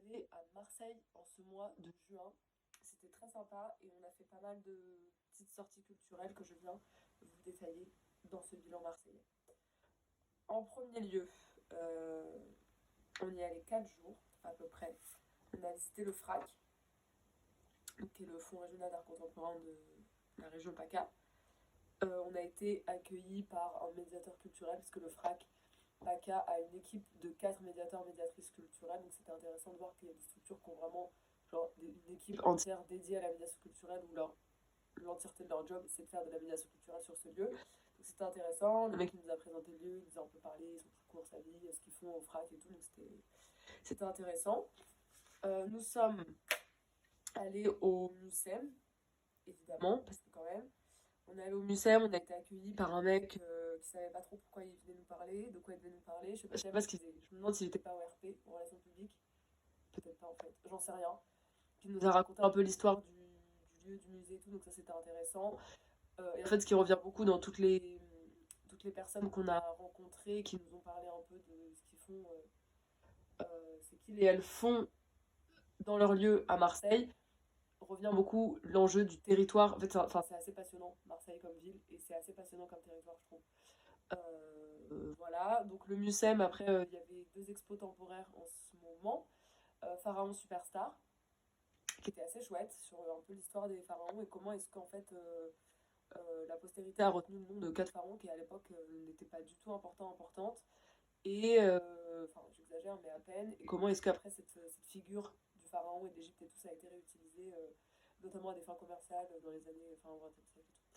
allé à Marseille en ce mois de juin. C'était très sympa et on a fait pas mal de petites sorties culturelles que je viens vous détailler dans ce bilan marseillais. En premier lieu, euh, on y est allé 4 jours à peu près. On a visité le FRAC, qui est le Fonds régional d'art contemporain de la région PACA. On a été accueillis par un médiateur culturel parce que le FRAC PACA a une équipe de 4 médiateurs médiatrices culturelles, donc c'était intéressant de voir qu'il y a des structures qui ont vraiment une équipe entière dédiée à la médiation culturelle où l'entièreté de leur job c'est de faire de la médiation culturelle sur ce lieu. Donc c'était intéressant, le mec il nous a présenté le lieu, il nous a un peu parlé, son parcours, sa vie, ce qu'ils font au FRAC et tout, donc c'était intéressant. Nous sommes allés au MUSEM, évidemment, parce que quand même, on est allé au MUSEM, on a été accueillis par un mec qui savait pas trop pourquoi il venait nous parler, de quoi il venait nous parler. Je savais pas ce qu'il faisait. Je me demande s'il était pas ORP, en relations publiques. Peut-être pas en fait, j'en sais rien. Puis il nous a raconté un peu l'histoire du lieu, du musée et tout, donc ça c'était intéressant. Et en fait, ce qui revient beaucoup dans toutes les personnes qu'on a rencontrées, qui nous ont parlé un peu de ce qu'ils font, c'est qu'ils et elles font dans leur lieu à Marseille, revient beaucoup l'enjeu du territoire. En fait, c'est assez passionnant, Marseille comme ville, et c'est assez passionnant comme territoire, je trouve. Voilà, donc le MUSEM, après, il y avait 2 expos temporaires en ce moment. Pharaon Superstar, qui était assez chouette, sur un peu l'histoire des pharaons et comment est-ce qu'en fait la postérité a retenu le nom de 4 pharaons qui à l'époque n'étaient pas du tout importante. Et, enfin, j'exagère, mais à peine. Et comment est-ce qu'après cette figure du pharaon et d'Égypte et tout ça a été réutilisé, notamment à des fins commerciales dans les années, enfin, au XXe siècle et tout.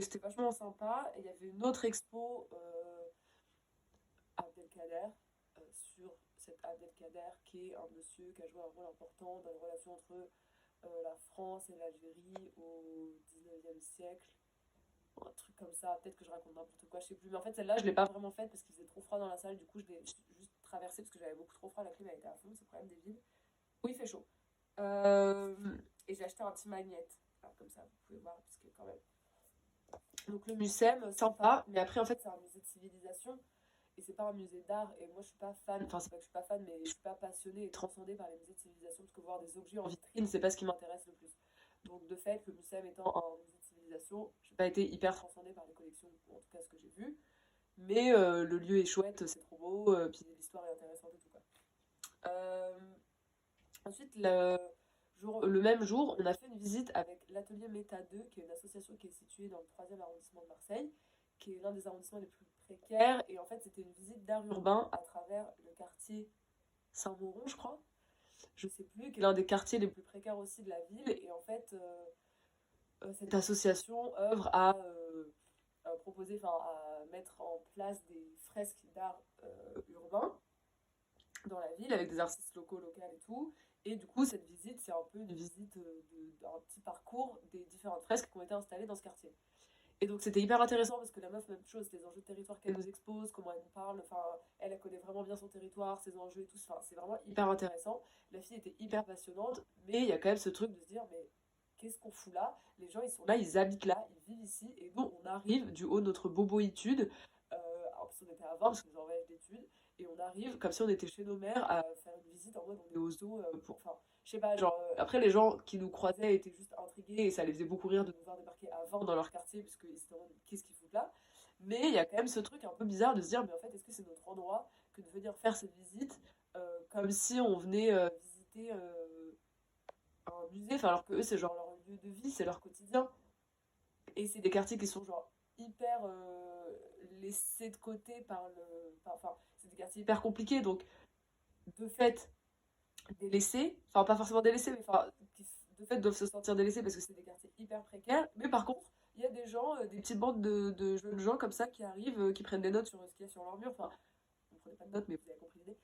C'était vachement sympa. Et il y avait une autre expo, Abdelkader, sur cet Abdelkader qui est un monsieur qui a joué un rôle important dans les relations entre la France et l'Algérie au 19e siècle. Un truc comme ça, peut-être que je raconte n'importe quoi, je sais plus. Mais en fait, celle-là, je l'ai pas vraiment faite parce qu'il faisait trop froid dans la salle. Du coup, je l'ai juste traversée parce que j'avais beaucoup trop froid. La clim a été à fond, c'est le problème des villes. Oui, il fait chaud. Euh, et j'ai acheté un petit magnet. Alors, comme ça, vous pouvez voir, parce que quand même. Donc, le MUSEM, sympa. Mais après, en fait, c'est un musée de civilisation. Et c'est pas un musée d'art. Et moi, je suis pas fan. Enfin, c'est pas que je suis pas fan, mais je suis pas passionnée et transcendée par les musées de civilisation. Parce que voir des objets en vitrine, c'est pas ce qui m'intéresse le plus. Donc, de fait, le MUSEM étant un musée de civilisation, j'ai pas été hyper transcendée par les collections, ou en tout cas ce que j'ai vu. Mais le lieu est chouette, c'est trop beau, puis l'histoire est intéressante et tout quoi. Euh, Ensuite, le même jour, on a fait une visite avec l'atelier Méta 2, qui est une association qui est située dans le 3e arrondissement de Marseille, qui est l'un des arrondissements les plus précaires. Et en fait, c'était une visite d'art urbain à travers le quartier Saint-Mauron, je crois. Je sais plus, qui est l'un des quartiers les plus précaires aussi de la ville. Et en fait, cette association œuvre à proposer, enfin, à mettre en place des fresques d'art urbain dans la ville avec des artistes locaux, locales et tout. Et du coup, cette visite, c'est un peu une visite d'un petit parcours des différentes fresques qui ont été installées dans ce quartier. Et donc, c'était hyper intéressant parce que la meuf, même chose, les enjeux de territoire qu'elle nous expose, comment elle nous parle, enfin, elle connaît vraiment bien son territoire, ses enjeux et tout. Enfin, c'est vraiment hyper intéressant. La fille était hyper passionnante, mais il y a quand même ce truc de se dire, mais qu'est-ce qu'on fout là? Les gens, ils sont là, ils habitent là, ils vivent ici, et nous, on arrive du haut de notre boboïtude. En plus, on était à 20 parce que nous envoyage d'études, et on arrive comme si on était chez nos mères à faire une visite en mode on est au zoo pour. Enfin, je sais pas, genre. Après, les gens qui nous croisaient étaient juste intrigués et ça les faisait beaucoup rire de nous voir débarquer à 20 dans leur quartier parce qu'ils étaient en mode qu'est-ce qu'ils foutent là? Mais il y a quand même ce truc un peu bizarre de se dire mais en fait, est-ce que c'est notre endroit que de venir faire cette visite comme si on venait visiter un musée, enfin, alors que eux, c'est genre leur lieu de vie, c'est leur quotidien. Et c'est des quartiers qui sont genre hyper laissés de côté par le. Enfin, c'est des quartiers hyper compliqués, donc de fait, délaissés, enfin, pas forcément délaissés, mais enfin, qui de fait doivent se sentir délaissés parce que c'est des quartiers hyper précaires. Mais par contre, il y a des gens, des petites bandes de jeunes gens comme ça qui arrivent, qui prennent des notes sur ce qu'il y a sur leur mur. Enfin, vous ne prenez pas de notes, mais vous avez compris l'idée.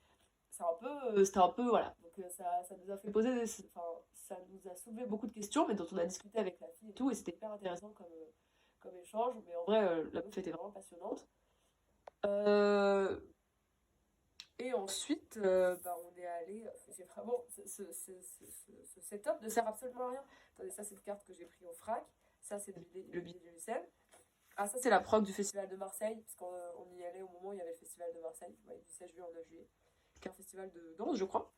C'était un peu, voilà. Donc ça nous a fait poser, enfin, ça nous a soulevé beaucoup de questions, mais dont on a discuté avec la fille et tout, et c'était hyper intéressant comme échange. Mais en vrai, la meuf était vraiment passionnante. Euh, et ensuite, bah, on est allé. J'ai vraiment. Ce setup ne sert absolument à rien. Attendez, ça, c'est une carte que j'ai pris au FRAC. Ça, c'est le billet du lycée. Ah, ça, c'est la prog du Festival de Marseille, parce qu'on y allait au moment où il y avait le Festival de Marseille, ouais, du 16 juillet au 9 juillet. qui est un festival de danse, je crois.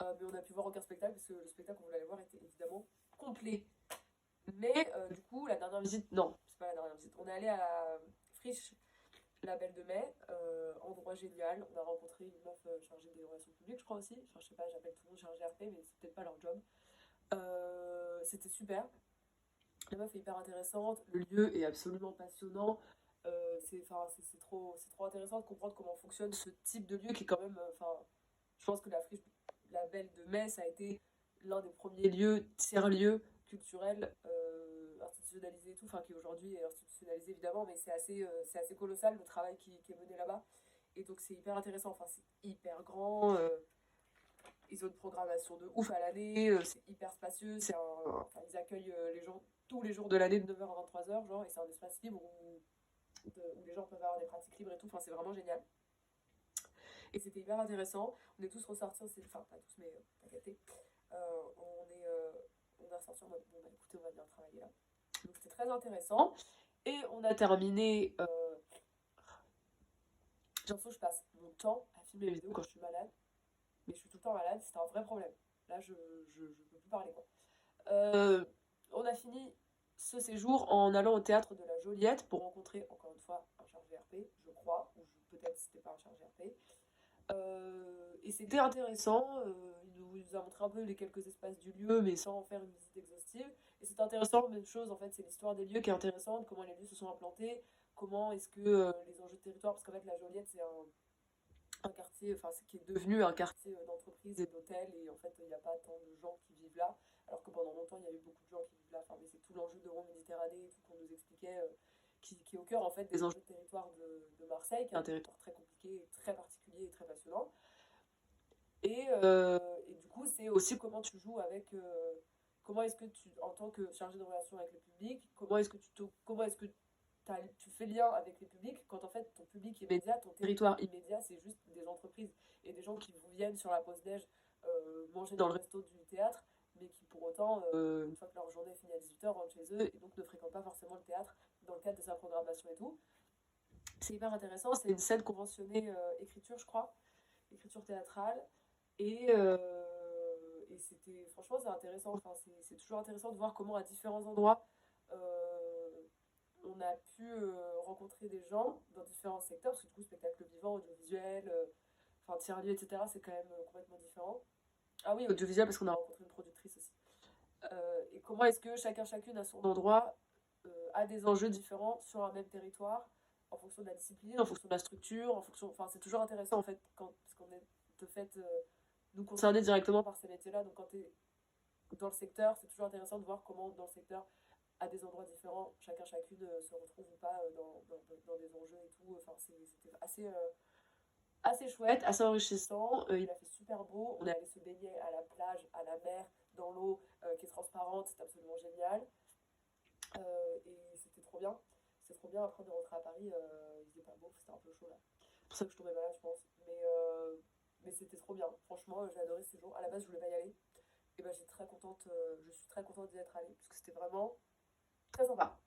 Mais on a pu voir aucun spectacle parce que le spectacle qu'on voulait aller voir était évidemment complet. Mais du coup, la dernière visite, non, c'est pas la dernière visite. On est allé à la Friche, la Belle de Mai, endroit génial. On a rencontré une meuf chargée des relations publiques, je crois aussi. Enfin, je sais pas, j'appelle tout le monde chargé RP, mais c'est peut-être pas leur job. C'était super. La meuf est hyper intéressante. Le lieu est absolument passionnant. C'est trop intéressant de comprendre comment fonctionne ce type de lieu qui est quand même. Je pense que la Belle de Mai, ça a été l'un des premiers lieux, tiers-lieux culturels institutionnalisés et tout, enfin qui aujourd'hui est institutionnalisé évidemment, mais c'est assez colossal le travail qui est mené là-bas. Et donc c'est hyper intéressant, enfin c'est hyper grand, ils ont une programmation de ouf à l'année, c'est hyper spacieux, ils accueillent les gens tous les jours de l'année de 9h à 23h, genre, et c'est un espace libre où les gens peuvent avoir des pratiques libres et tout, enfin c'est vraiment génial. Et c'était hyper intéressant. On est tous ressortis, enfin pas tous, mais t'as capté. On est ressortis en mode bon bah écoutez, on va bien travailler là. Donc c'était très intéressant. Et on a terminé. J'ai l'impression que je passe mon temps à filmer les vidéos quand je suis malade. Mais je suis tout le temps malade, c'est un vrai problème. Là je peux plus parler quoi. On a fini ce séjour en allant au théâtre de la Joliette pour rencontrer encore une fois un chargé RP, je crois, ou peut-être c'était pas un chargé RP. Et c'était intéressant, il nous a montré un peu les quelques espaces du lieu, mais sans en faire une visite exhaustive. Et c'est intéressant, même chose, en fait, c'est l'histoire des lieux qui est intéressante, comment les lieux se sont implantés, comment est-ce que les enjeux de territoire, parce qu'en fait la Joliette c'est un quartier, enfin qui est devenu un quartier d'entreprise et d'hôtels, et en fait il n'y a pas tant de gens qui vivent là, alors que pendant longtemps il y a eu beaucoup de gens qui vivent là, enfin mais c'est tout l'enjeu d'Euro-Méditerranée et tout qu'on nous expliquait, qui est au cœur en fait des enjeux de territoire de Marseille, qui est un territoire très compliqué, très particulier et très passionnant. Et du coup, c'est aussi comment tu joues avec. Comment est-ce que tu, en tant que chargé de relations avec le public, comment est-ce que tu fais lien avec les publics quand en fait ton public immédiat, ton territoire immédiat, c'est juste des entreprises et des gens qui vous viennent sur la pause déj manger dans le resto du théâtre, mais qui pour autant, une fois que leur journée est finie à 18h, rentrent chez eux et donc ne fréquentent pas forcément le théâtre dans le cadre de sa programmation et tout. C'est hyper intéressant, c'est une scène conventionnée écriture, je crois, écriture théâtrale. Et c'était, franchement, c'est intéressant. Enfin, c'est toujours intéressant de voir comment à différents endroits on a pu rencontrer des gens dans différents secteurs, parce que du coup, spectacle vivant, audiovisuel, enfin tiers-lieu, etc., c'est quand même complètement différent. Ah oui, audiovisuel, parce qu'on a rencontré une productrice aussi. Et comment est-ce que chacune à son endroit a des enjeux différents sur un même territoire, en fonction de la discipline, en fonction de la structure, en fonction. Enfin, c'est toujours intéressant en fait, parce qu'on est de fait nous concernés directement par ces métiers-là. Donc quand tu es dans le secteur, c'est toujours intéressant de voir comment dans le secteur, à des endroits différents, chacune se retrouve ou pas dans des enjeux et tout. Enfin, c'était assez chouette, assez enrichissant. Il a fait super beau. On est allé se baigner à la plage, à la mer, dans l'eau qui est transparente. C'était absolument génial. Et c'était trop bien. C'était trop bien après de rentrer à Paris. Il faisait pas beau, c'était un peu chaud là. C'est pour ça que je tombais malade, je pense. Mais c'était trop bien. Franchement, j'ai adoré ce séjour. À la base, je voulais pas y aller. Et ben, je suis très contente d'y être allée parce que c'était vraiment très sympa.